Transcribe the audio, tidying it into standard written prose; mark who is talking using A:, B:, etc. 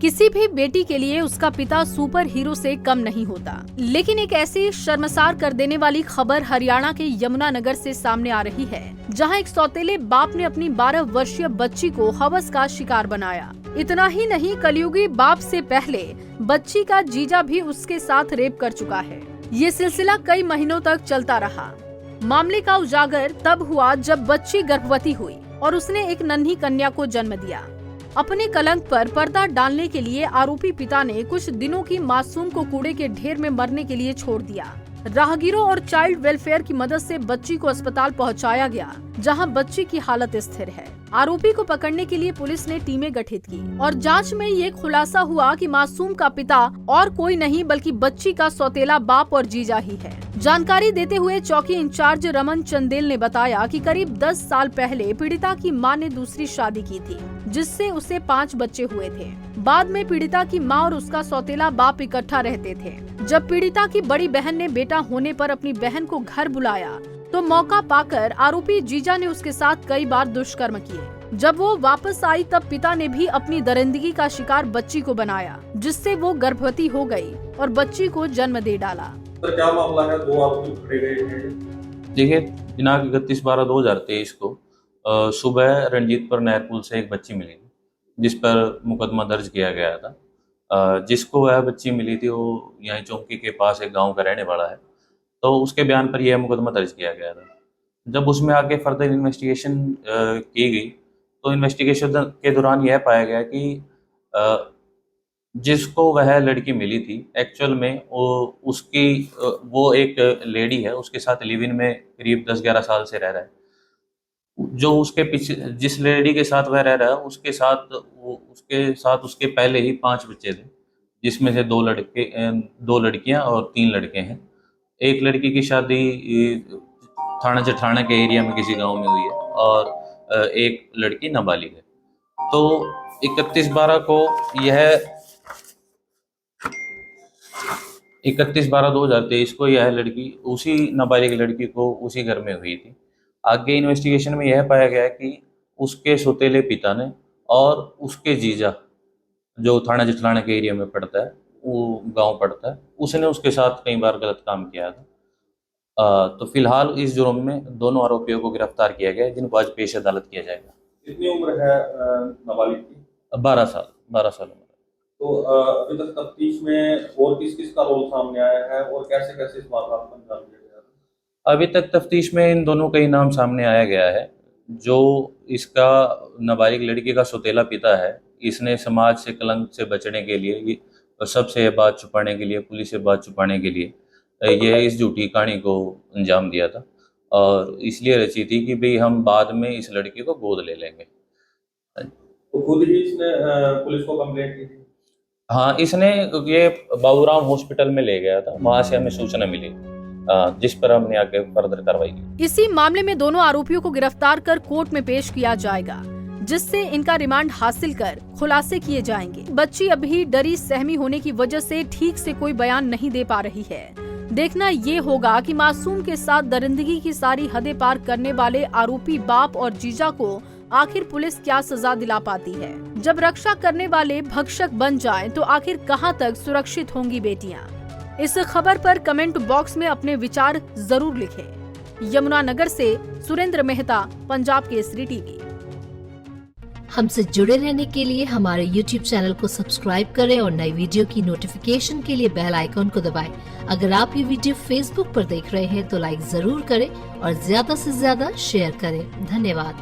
A: किसी भी बेटी के लिए उसका पिता सुपर हीरो से कम नहीं होता, लेकिन एक ऐसी शर्मसार कर देने वाली खबर हरियाणा के यमुनानगर से सामने आ रही है, जहां एक सौतेले बाप ने अपनी 12 वर्षीय बच्ची को हवस का शिकार बनाया। इतना ही नहीं, कलयुगी बाप से पहले बच्ची का जीजा भी उसके साथ रेप कर चुका है। ये सिलसिला कई महीनों तक चलता रहा। मामले का उजागर तब हुआ जब बच्ची गर्भवती हुई और उसने एक नन्ही कन्या को जन्म दिया। अपने कलंक पर पर्दा डालने के लिए आरोपी पिता ने कुछ दिनों की मासूम को कूड़े के ढेर में मरने के लिए छोड़ दिया। राहगीरों और चाइल्ड वेलफेयर की मदद से बच्ची को अस्पताल पहुंचाया गया, जहां बच्ची की हालत स्थिर है। आरोपी को पकड़ने के लिए पुलिस ने टीमें गठित की और जांच में ये खुलासा हुआ कि मासूम का पिता और कोई नहीं बल्कि बच्ची का सौतेला बाप और जीजा ही है। जानकारी देते हुए चौकी इंचार्ज रमन चंदेल ने बताया कि करीब 10 साल पहले पीड़िता की मां ने दूसरी शादी की थी, जिससे उसे 5 बच्चे हुए थे। बाद में पीड़िता की मां और उसका सौतेला बाप इकट्ठा रहते थे। जब पीड़िता की बड़ी बहन ने बेटा होने पर अपनी बहन को घर बुलाया तो मौका पाकर आरोपी जीजा ने उसके साथ कई बार दुष्कर्म किए। जब वो वापस आई तब पिता ने भी अपनी दरिंदगी का शिकार बच्ची को बनाया, जिससे वो गर्भवती हो गई और बच्ची को जन्म दे डाला।
B: सर, क्या मामला है? 2 आरोपी पकड़े गए हैं।
C: देखिए, दिनांक 31/12/2023 को सुबह रणजीतपुर नहर पुल से एक बच्ची मिली थी, जिस पर मुकदमा दर्ज किया गया था। जिसको वह बच्ची मिली थी वो यहाँ चौकी के पास एक गांव का रहने वाला है, तो उसके बयान पर यह मुकदमा दर्ज किया गया था। जब उसमें आगे फर्दर इन्वेस्टिगेशन की गई तो इन्वेस्टिगेशन के दौरान यह पाया गया कि जिसको वह लड़की मिली थी एक्चुअल में वो एक लेडी है, उसके साथ लिव इन में करीब 10-11 साल से रह रहा है। जो उसके पीछे जिस लेडी के साथ वह रह रहा है उसके साथ उसके पहले ही 5 बच्चे थे, जिसमें से 2 लड़कियां और 3 लड़के हैं। एक लड़की की शादी थाना जठाना के एरिया में किसी गांव में हुई है और एक लड़की नाबालिग है। तो 31/12/2023 को यह लड़की उसी नाबालिग लड़की को उसी घर में हुई थी। आगे इन्वेस्टिगेशन में यह पाया गया कि उसके सौतेले पिता ने और उसके जीजा, जो थाना जठाना के एरिया में पड़ता है, वो गांव पड़ता है, उसने उसके साथ कई बार गलत काम किया था। तो फिलहाल इस जुर्म में दोनों आरोपियों को गिरफ्तार किया गया है, जिनको आज पेश अदालत किया जाएगा।
B: कितनी उम्र है नाबालिग की?
C: 12 साल उम्र।
B: तो अभी तक तफ्तीश में और किस का रोल सामने आया है और कैसे कैसे इस वारदात को अंजाम दिया गया?
C: अभी तक तफ्तीश में इन दोनों का ही नाम सामने आया गया है। जो इसका नाबालिग लड़की का सौतेला पिता है, इसने समाज से कलंक से बचने के लिए, सबसे ये बात छुपाने के लिए, पुलिस से बात छुपाने के लिए यह इस झूठी कहानी को अंजाम दिया था और इसलिए रची थी कि भाई हम बाद में इस लड़की को गोद ले लेंगे।
B: तो खुद ही इसने पुलिस को कंप्लेंट की थी?
C: हाँ, इसने ये बाबूराम हॉस्पिटल में ले गया था, वहां से हमें सूचना मिली, जिस पर हमने आगे फर्दर कार्रवाई की।
A: इसी मामले में दोनों आरोपियों को गिरफ्तार कर कोर्ट में पेश किया जाएगा, जिससे इनका रिमांड हासिल कर खुलासे किए जाएंगे। बच्ची अभी डरी सहमी होने की वजह से ठीक से कोई बयान नहीं दे पा रही है। देखना ये होगा कि मासूम के साथ दरिंदगी की सारी हदें पार करने वाले आरोपी बाप और जीजा को आखिर पुलिस क्या सजा दिला पाती है। जब रक्षा करने वाले भक्षक बन जाएं, तो आखिर कहां तक सुरक्षित होंगी बेटियां? इस खबर पर कमेंट बॉक्स में अपने विचार जरूर लिखें। यमुनानगर से सुरेंद्र मेहता, पंजाब केसरी टीवी।
D: हमसे जुड़े रहने के लिए हमारे YouTube चैनल को सब्सक्राइब करें और नई वीडियो की नोटिफिकेशन के लिए बेल आइकॉन को दबाएं। अगर आप ये वीडियो Facebook पर देख रहे हैं तो लाइक जरूर करें और ज्यादा से ज्यादा शेयर करें। धन्यवाद।